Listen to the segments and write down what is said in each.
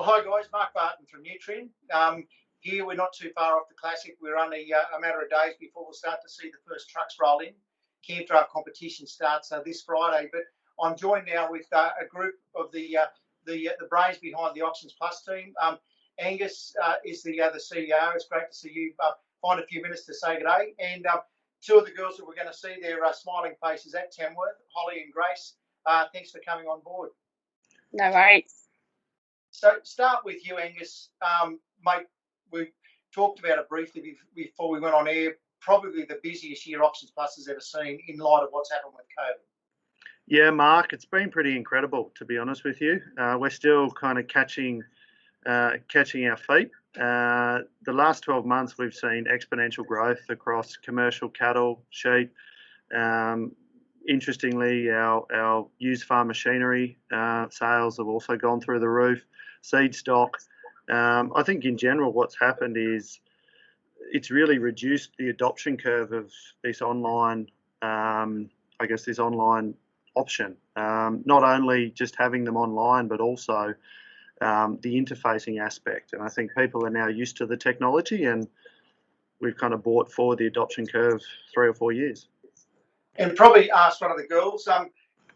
Well, hi guys, Mark Barton from Nutrien. Here we're not too far off the Classic. We're only a matter of days before we'll start to see the first trucks roll in. Camp Draft competition starts this Friday, but I'm joined now with a group of the brains behind the AuctionsPlus team. Angus is the CEO. It's great to see you find a few minutes to say good day. And two of the girls that we're going to see their smiling faces at Tamworth, Holly and Grace. Thanks for coming on board. No worries. So start with you, Angus. Mate, we talked about it briefly before we went on air. Probably the busiest year AuctionsPlus has ever seen in light of what's happened with COVID. Yeah, Mark, it's been pretty incredible, to be honest with you. We're still kind of catching our feet. The last 12 months, we've seen exponential growth across commercial cattle, sheep. Interestingly, our used farm machinery sales have also gone through the roof. Seed stock. I think in general, what's happened is it's really reduced the adoption curve of this online, this online option. Not only just having them online, but also the interfacing aspect. And I think people are now used to the technology, and we've kind of brought forward the adoption curve 3 or 4 years. And probably ask one of the girls,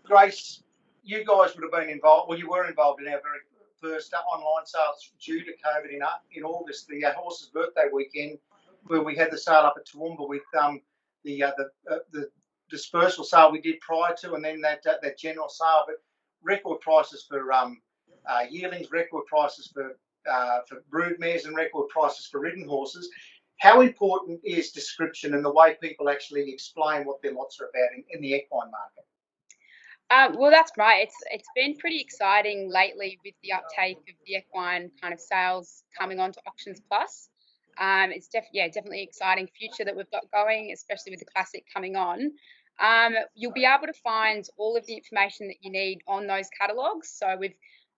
Grace, you guys would have been involved, well, you were involved in our very first online sales due to COVID in August, the horse's birthday weekend, where we had the sale up at Toowoomba with the dispersal sale we did prior to, and then that general sale. But record prices for yearlings, record prices for broodmares, and record prices for ridden horses. How important is description and the way people actually explain what their lots are about in the equine market? Well, that's right. It's been pretty exciting lately with the uptake of the equine kind of sales coming onto AuctionsPlus. It's definitely exciting future that we've got going, especially with the Classic coming on. You'll be able to find all of the information that you need on those catalogues. So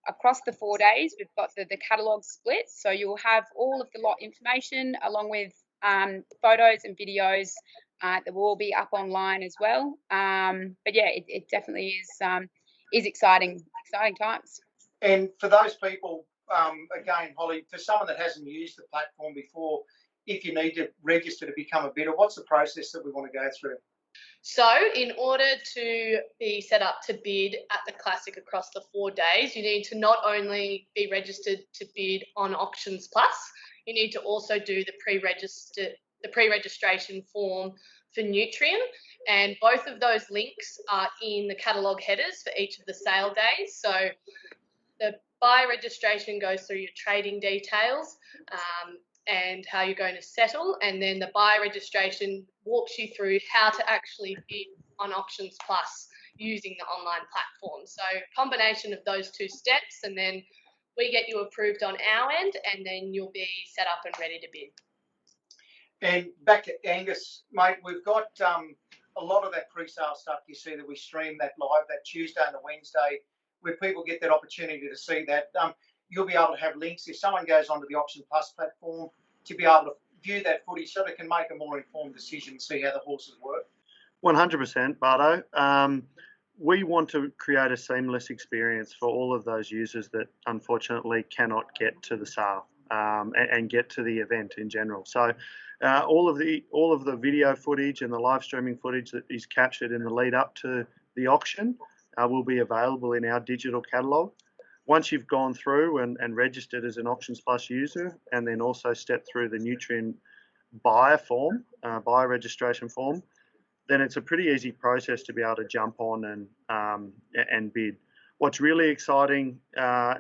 across the 4 days, we've got the catalogue split. So you'll have all of the lot information along with photos and videos that will all be up online as well. But yeah, it definitely is exciting times. And for those people, again, Holly, for someone that hasn't used the platform before, if you need to register to become a bidder, what's the process that we want to go through? So in order to be set up to bid at the Classic across the 4 days, you need to not only be registered to bid on AuctionsPlus, you need to also do the pre-registration form for Nutrien, and both of those links are in the catalogue headers for each of the sale days. So the buy registration goes through your trading details and how you're going to settle, and then the buy registration walks you through how to actually bid on AuctionsPlus using the online platform. So combination of those 2 steps, and then we get you approved on our end, and then you'll be set up and ready to bid. And back to Angus, mate, we've got a lot of that pre-sale stuff you see that we stream that live that Tuesday and the Wednesday, where people get that opportunity to see that. You'll be able to have links if someone goes onto the AuctionPlus platform to be able to view that footage so they can make a more informed decision and see how the horses work. 100%, Bardo. We want to create a seamless experience for all of those users that unfortunately cannot get to the sale and get to the event in general. So all of the video footage and the live streaming footage that is captured in the lead up to the auction will be available in our digital catalogue. Once you've gone through and registered as an AuctionsPlus user, and then also stepped through the Nutrien buyer registration form, then it's a pretty easy process to be able to jump on and bid. What's really exciting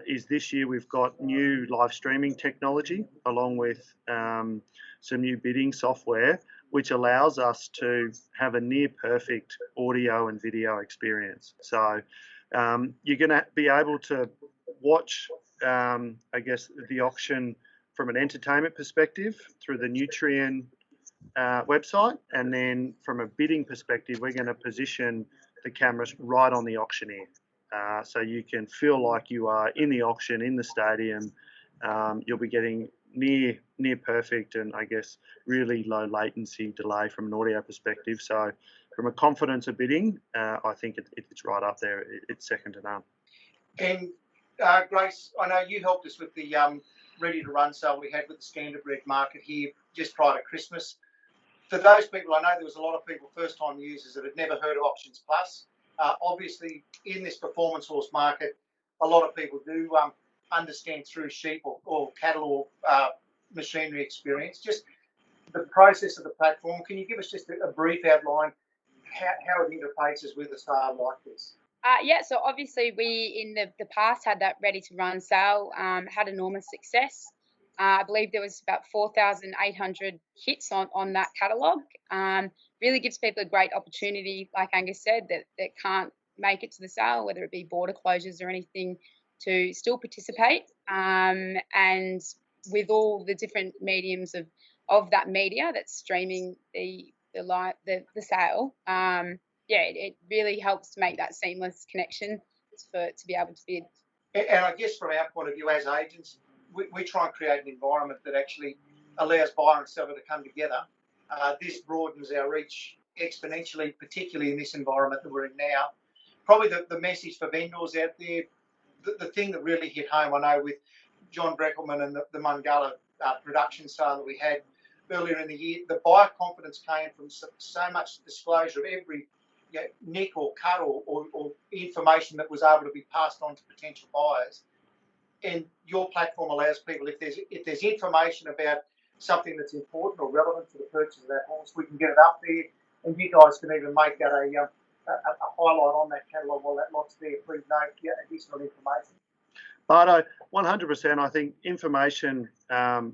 is this year we've got new live streaming technology along with some new bidding software, which allows us to have a near perfect audio and video experience. So you're going to be able to watch, the auction from an entertainment perspective through the Nutrien website, and then from a bidding perspective, we're going to position the cameras right on the auctioneer, so you can feel like you are in the auction in the stadium. You'll be getting near perfect and really low latency delay from an audio perspective. So from a confidence of bidding, I think it's right up there. It's second to none. And Grace, I know you helped us with the ready to run sale we had with the standard red market here just prior to Christmas. For those people, I know there was a lot of people, first-time users, that had never heard of AuctionsPlus. Obviously, in this performance horse market, a lot of people do understand through sheep or cattle or machinery experience. Just the process of the platform. Can you give us just a brief outline how it interfaces with a sale like this? Yeah, so obviously we in the past had that ready to run sale, had enormous success. I believe there was about 4,800 hits on that catalogue. Really gives people a great opportunity, like Angus said, that can't make it to the sale, whether it be border closures or anything, to still participate. And with all the different mediums of that media that's streaming the sale, yeah, it really helps to make that seamless connection to be able to bid. And I guess from our point of view as agents, we try and create an environment that actually allows buyer and seller to come together. This broadens our reach exponentially, particularly in this environment that we're in now. Probably the message for vendors out there, the thing that really hit home, I know, with John Breckelman and the Mungala production sale that we had earlier in the year, the buyer confidence came from so much disclosure of every nick or cut or information that was able to be passed on to potential buyers. And your platform allows people, if there's information about something that's important or relevant for the purchase of that horse, we can get it up there, and you guys can even make that a highlight on that catalogue while that lot's there. Please note additional information. Bardo, 100%. I think information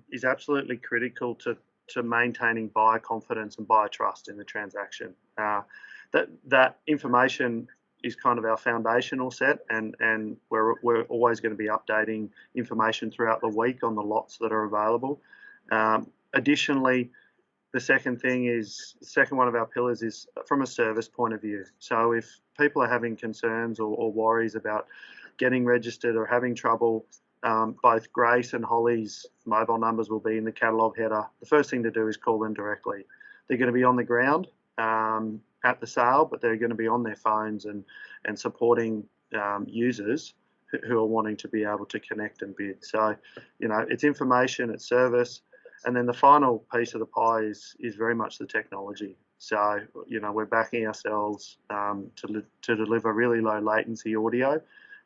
is absolutely critical to maintaining buyer confidence and buyer trust in the transaction. That information is kind of our foundational set, and we're always going to be updating information throughout the week on the lots that are available. Additionally, the second one of our pillars is from a service point of view. So if people are having concerns or worries about getting registered or having trouble, both Grace and Holly's mobile numbers will be in the catalogue header. The first thing to do is call them directly. They're going to be on the ground at the sale, but they're going to be on their phones and supporting users who are wanting to be able to connect and bid. So, it's information, it's service, and then the final piece of the pie is very much the technology. So, we're backing ourselves to deliver really low latency audio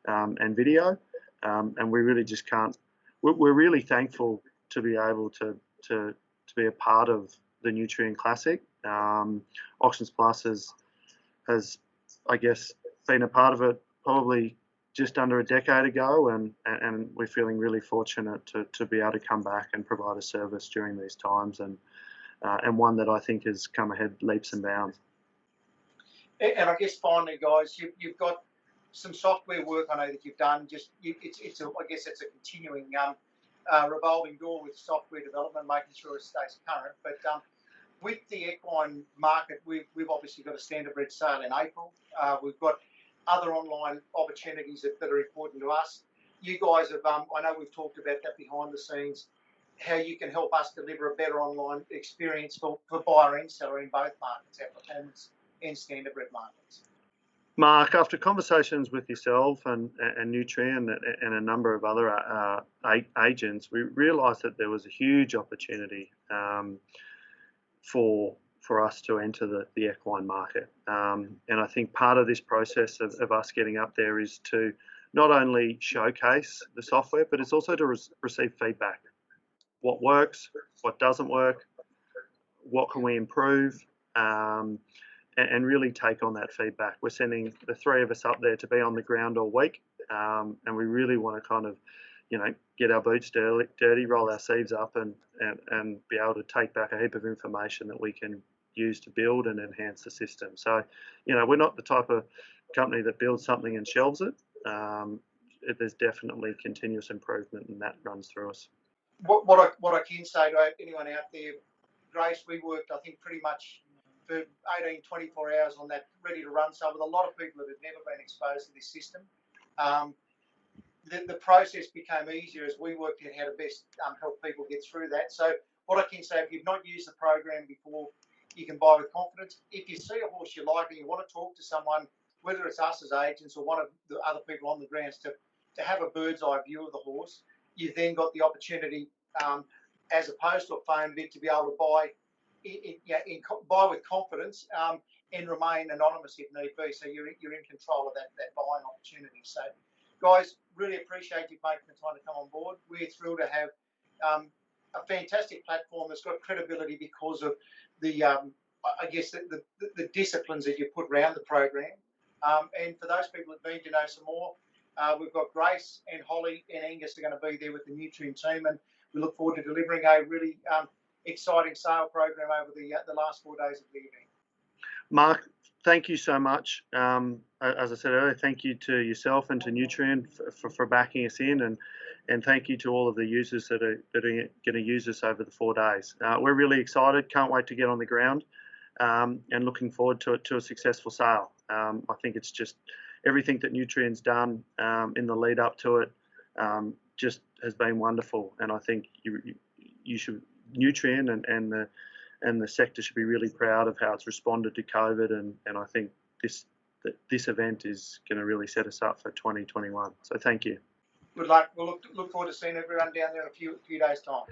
and video, and we really just can't. We're really thankful to be able to be a part of the Nutrien Classic. AuctionsPlus has, I guess, been a part of it probably just under a decade ago, and we're feeling really fortunate to be able to come back and provide a service during these times, and one that I think has come ahead leaps and bounds. And I guess finally, guys, you've got some software work I know that you've done. I guess it's a continuing revolving door with software development, making sure it stays current. But with the equine market, we've obviously got a standard red sale in April. We've got other online opportunities that are important to us. You guys have, I know we've talked about that behind the scenes, how you can help us deliver a better online experience for buyer and seller in both markets, our performance and standard red markets. Mark, after conversations with yourself and Nutrien and a number of other agents, we realised that there was a huge opportunity for us to enter the equine market. And I think part of this process of us getting up there is to not only showcase the software, but it's also to receive feedback. What works, what doesn't work, what can we improve, and really take on that feedback. We're sending the three of us up there to be on the ground all week, and we really want to kind of, get our boots dirty, roll our sleeves up, and be able to take back a heap of information that we can use to build and enhance the system. So, we're not the type of company that builds something and shelves it. There's definitely continuous improvement, and that runs through us. What I can say to anyone out there, Grace, we worked, I think, pretty much for 18, 24 hours on that ready to run sale with a lot of people that had never been exposed to this system. The process became easier as we worked out how to best help people get through that. So what I can say, if you've not used the program before, you can buy with confidence. If you see a horse you like and you want to talk to someone, whether it's us as agents or one of the other people on the grounds, to to have a bird's eye view of the horse. You've then got the opportunity, as opposed to a phone bid, to be able to buy buy with confidence and remain anonymous if need be. So you're in control of that buying opportunity. So, guys, really appreciate you making the time to come on board. We're thrilled to have a fantastic platform that's got credibility because of the I guess the disciplines that you put around the program. And for those people that need to know some more, we've got Grace and Holly and Angus are going to be there with the Nutrien team, and we look forward to delivering a really exciting sale program over the last 4 days of the event. Mark, thank you so much. As I said earlier, thank you to yourself and to Nutrien for backing us in, and thank you to all of the users that are going to use us over the 4 days. We're really excited, can't wait to get on the ground, and looking forward to a successful sale. I think it's just everything that Nutrien's done in the lead up to it just has been wonderful, and I think you should, Nutrien and the sector should be really proud of how it's responded to COVID, and I think this event is going to really set us up for 2021. So thank you. Good luck. We'll look forward to seeing everyone down there in a few days' time.